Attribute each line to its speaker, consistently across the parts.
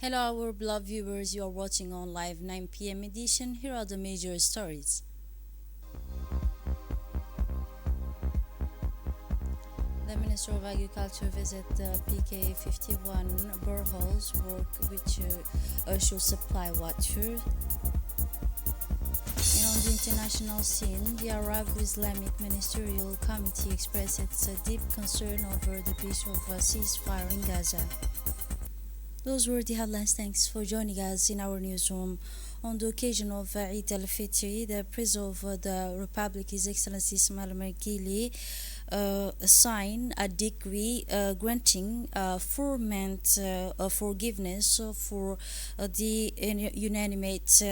Speaker 1: Hello, our beloved viewers. You are watching on live 9 p.m. edition. Here are the major stories. The Minister of Agriculture visit the PK 51 boreholes work which should supply water. And on the international scene, the Arab Islamic Ministerial Committee expressed its deep concern over the breach of a ceasefire in Gaza. Those were the headlines. Thanks for joining us in our newsroom. On the occasion of Eid al-Fitr, the President of the Republic, His Excellency Ismail Mergili, signed a decree granting forment forgiveness for the unanimate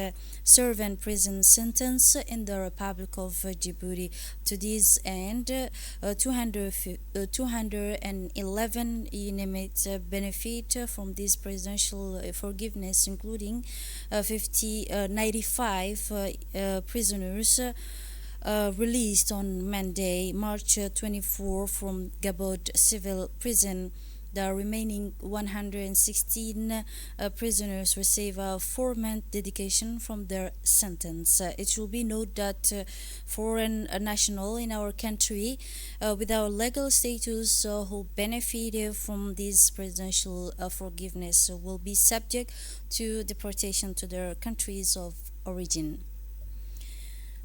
Speaker 1: servant prison sentence in the Republic of Djibouti. To this end, 211 unanimate benefit from this presidential forgiveness, including 95 prisoners released on Monday, March 24 from Gabod Civil Prison. The remaining 116 prisoners receive a 4-month dedication from their sentence. It should be noted that foreign national in our country without legal status who benefited from this presidential forgiveness will be subject to deportation to their countries of origin.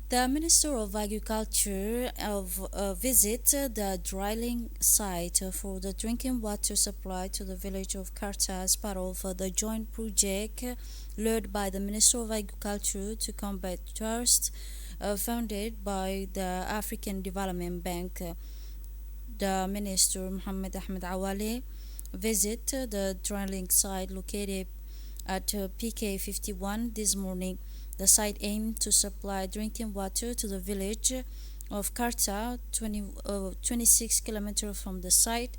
Speaker 1: The Minister of Agriculture visited the drilling site for the drinking water supply to the village of Karta as part of the joint project led by the Minister of Agriculture to combat thirst, funded by the African Development Bank. The Minister Mohamed Ahmed Awale visited the drilling site located at PK 51 this morning. The site aimed to supply drinking water to the village of Karta, 26 kilometers from the site.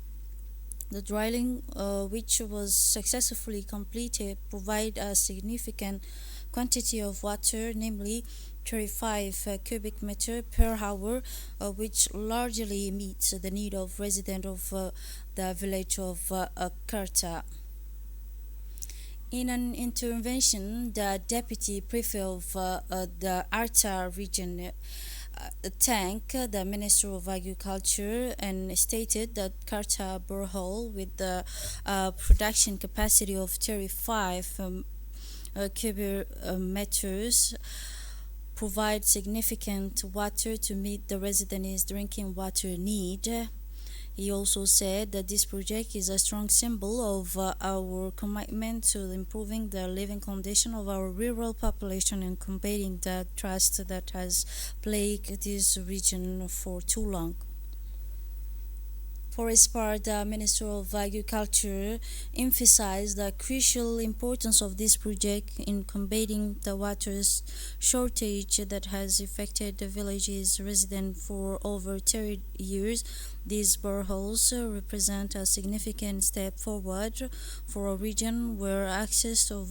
Speaker 1: The drilling, which was successfully completed, provided a significant quantity of water, namely 35 cubic meter per hour, which largely meets the need of residents of the village of Karta. In an intervention, the deputy prefect of the Arta region thanked the Minister of Agriculture and stated that Karta borehole with the production capacity of 35 cubic meters provide significant water to meet the residents' drinking water need. He also said that this project is a strong symbol of our commitment to improving the living condition of our rural population and combating the drought that has plagued this region for too long. For its part, the Minister of Agriculture emphasized the crucial importance of this project in combating the water shortage that has affected the village's residents for over 30 years. These boreholes represent a significant step forward for a region where access to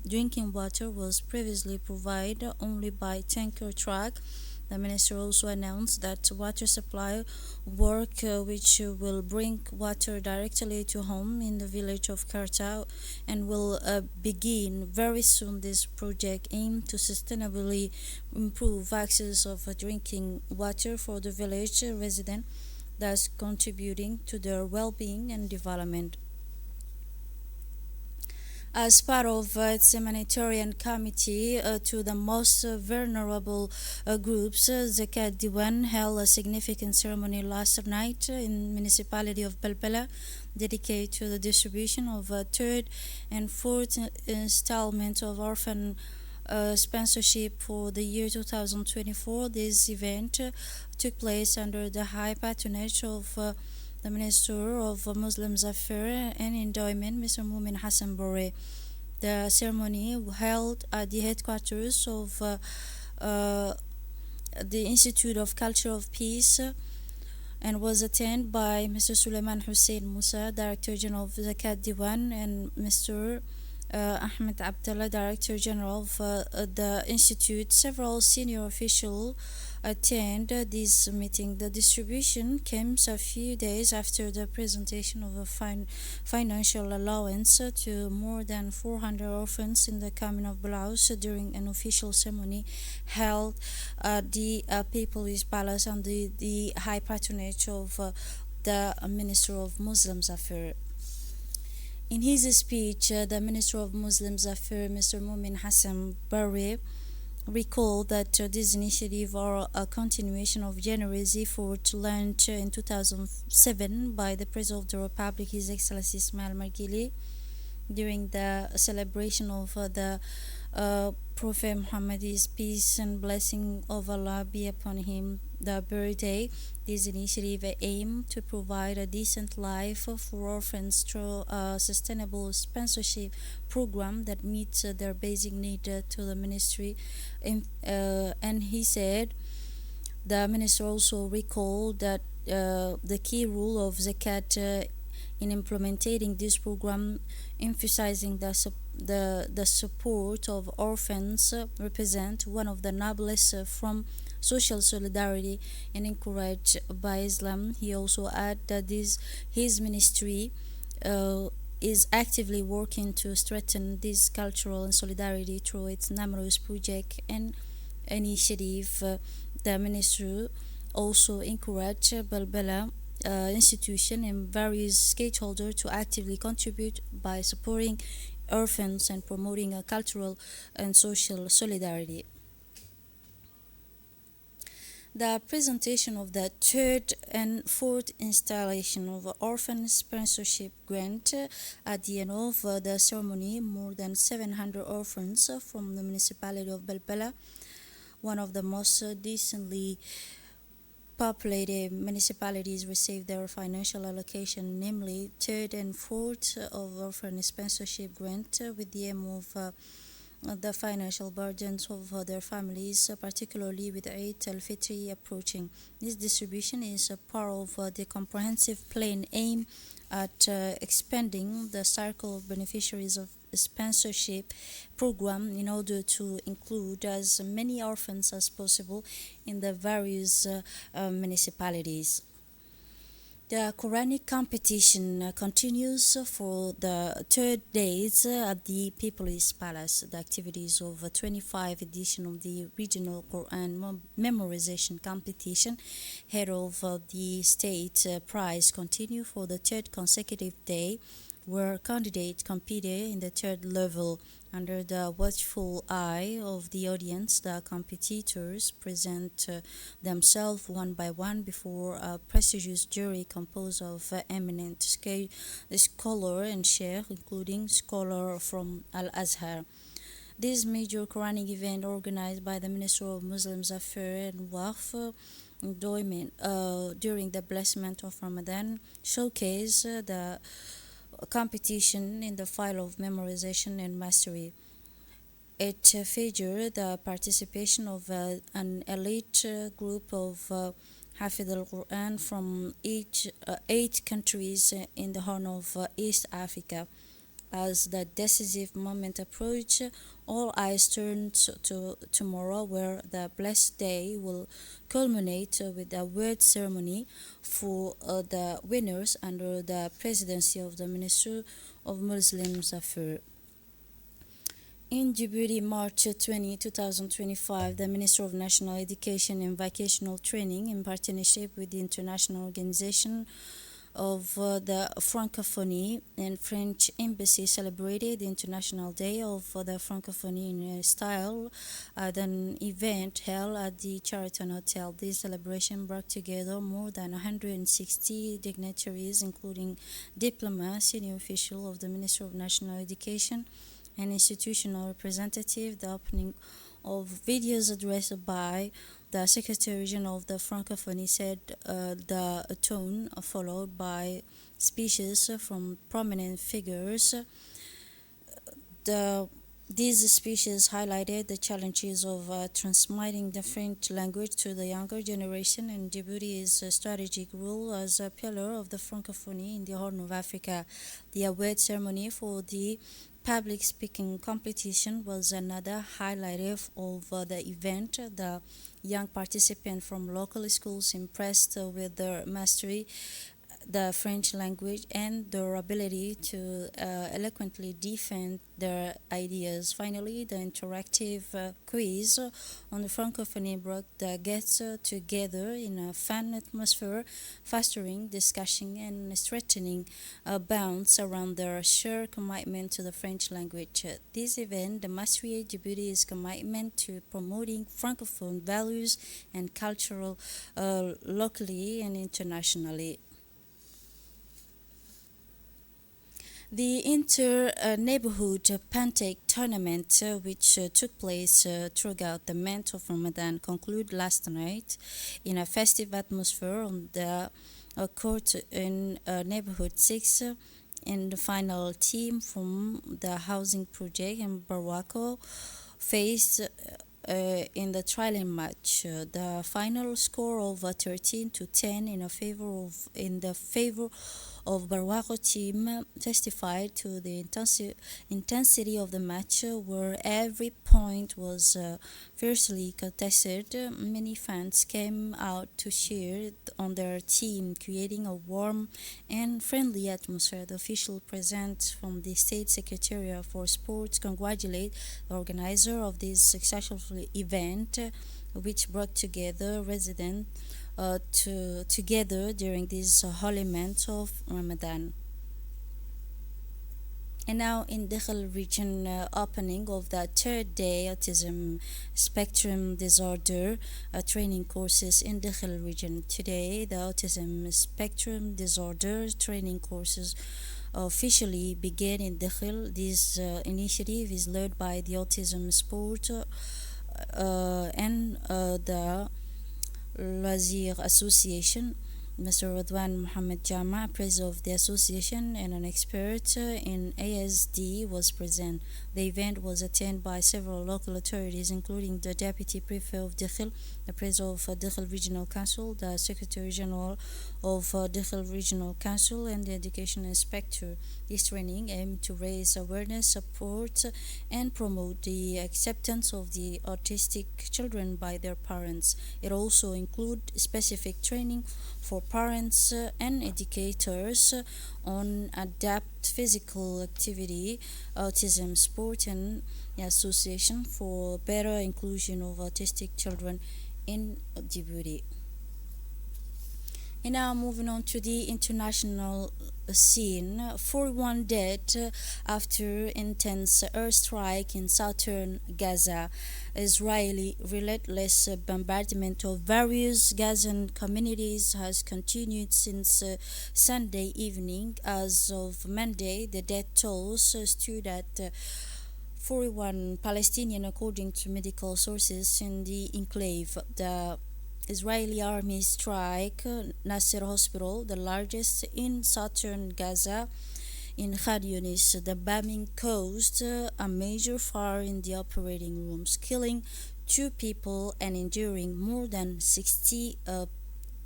Speaker 1: drinking water was previously provided only by tanker truck. The minister also announced that water supply work, which will bring water directly to home in the village of Karta and will begin very soon. This project aims to sustainably improve access of drinking water for the village residents, thus contributing to their well-being and development. As part of its humanitarian committee to the most vulnerable groups, Zakat Diwan held a significant ceremony last night in municipality of Balbala dedicated to the distribution of a third and fourth installment of orphan sponsorship for the year 2024. This event took place under the high patronage of the Minister of Muslim Affairs and Endowment, Mr. Mumin Hassan Bore. The ceremony held at the headquarters of the Institute of Culture of Peace and was attended by Mr. Suleiman Hussein Musa, Director General of Zakat Diwan, and Mr. Ahmed Abdallah, Director General of the Institute. Several senior officials attend this meeting. The distribution comes a few days after the presentation of a financial allowance to more than 400 orphans in the commune of Bulaus during an official ceremony held at the People's Palace under the high patronage of the Minister of Muslim Affairs. In his speech, the Minister of Muslim Affairs, Mr. Mumin Hassan Barre, recalled that this initiative are a continuation of generous effort launched in 2007 by the President of the Republic, His Excellency Ismail Margili, during the celebration of the Prophet Muhammad's peace and blessing of Allah be upon him, the birthday. This initiative aimed to provide a decent life for orphans through a sustainable sponsorship program that meets their basic need to the ministry. And he said the minister also recalled that the key rule of zakat in implementing this program, emphasizing the support of orphans, represent one of the noblest from social solidarity and encouraged by Islam. He also added that his ministry is actively working to strengthen this cultural and solidarity through its numerous projects and initiative. The ministry also encouraged Balbala institution and various stakeholders to actively contribute by supporting orphans and promoting a cultural and social solidarity. The presentation of the third and fourth installation of orphan sponsorship grant at the end of the ceremony, more than 700 orphans from the municipality of Balbala, one of the most densely populated municipalities, received their financial allocation, namely third and fourth of orphan sponsorship grant, with the aim of the financial burdens of their families, particularly with Eid al-Fitr approaching. This distribution is a part of the comprehensive plan aimed at expanding the circle of beneficiaries of sponsorship program in order to include as many orphans as possible in the various municipalities. The Quranic competition continues for the third days at the People's Palace. The activities of the 25th edition of the regional Quran memorization competition, head of the state prize, continue for the third consecutive day, where candidates competed in the third level. Under the watchful eye of the audience, the competitors present themselves one by one before a prestigious jury composed of eminent scholar and sheikh, including scholar from Al-Azhar. This major Quranic event, organized by the Ministry of Muslim Affairs and Waqf during the blessment of Ramadan, showcase the competition in the file of memorization and mastery. It featured the participation of an elite group of Hafid al-Quran from eight countries in the Horn of East Africa. As the decisive moment approached, all eyes turned to tomorrow, where the blessed day will culminate with a award ceremony for the winners under the presidency of the Ministry of Muslim Affairs. In Djibouti, March 20, 2025, the Minister of National Education and Vocational Training, in partnership with the International Organization of the Francophonie and French Embassy, celebrated the International Day of the Francophonie in style at an event held at the Chariton Hotel. This celebration brought together more than 160 dignitaries, including diplomats, senior officials of the Ministry of National Education, and institutional representatives. The opening of videos addressed by the Secretary General of the Francophonie said the tone followed by speeches from prominent figures. The These speeches highlighted the challenges of transmitting the French language to the younger generation and Djibouti's strategic role as a pillar of the Francophonie in the Horn of Africa. The award ceremony for the public speaking competition was another highlight of the event. The young participants from local schools impressed with their mastery the French language and their ability to eloquently defend their ideas. Finally, the interactive quiz on the Francophonie brought the guests together in a fun atmosphere, fostering discussion and strengthening bonds around their shared commitment to the French language. This event demonstrated Djibouti's commitment to promoting Francophone values and cultural locally and internationally. The inter-neighborhood Pantake tournament, which took place throughout the month of Ramadan, concluded last night in a festive atmosphere on the court in neighborhood 6. In the final team from the housing project in Barwaco faced in the trialing match. The final score of 13 to 10 in the favor of Barwaco team testified to the intensity of the match, where every point was fiercely contested. Many fans came out to cheer on their team, creating a warm and friendly atmosphere. The official present from the State Secretariat for Sports congratulate the organizer of this successful event, which brought together residents together during this holy month of Ramadan. And now in Dakhel region, opening of the third day autism spectrum disorder training courses in Dakhel region. Today, the autism spectrum disorder training courses officially began in Dakhel. This initiative is led by the Autism Sport and the Loisir Association. Mr. Radwan Mohammed Jama, president of the association and an expert in ASD, was present. The event was attended by several local authorities, including the Deputy Prefect of Dakhel, the President of Dakhel Regional Council, the Secretary General of Dakhel Regional Council, and the Education Inspector. This training aimed to raise awareness, support, and promote the acceptance of the autistic children by their parents. It also included specific training for parents and educators on adapt physical activity, autism sport, and the association for better inclusion of autistic children in Djibouti. And now moving on to the international scene. 41 dead after intense airstrike in southern Gaza. Israeli relentless bombardment of various Gazan communities has continued since Sunday evening. As of Monday, the death toll stood at 41 Palestinian, according to medical sources in the enclave. The Israeli army strike Nasser Hospital, the largest in southern Gaza, in Khan Yunis. The bombing caused a major fire in the operating rooms, killing 2 people and injuring more than 60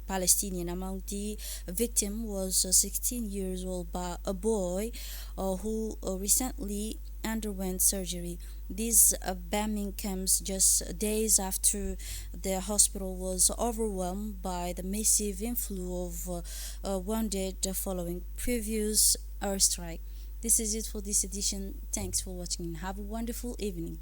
Speaker 1: Palestinian. Among the victims was a 16 years old boy who recently underwent surgery. This bombing comes just days after the hospital was overwhelmed by the massive influx of wounded following previous airstrike. This is it for this edition. Thanks for watching and have a wonderful evening.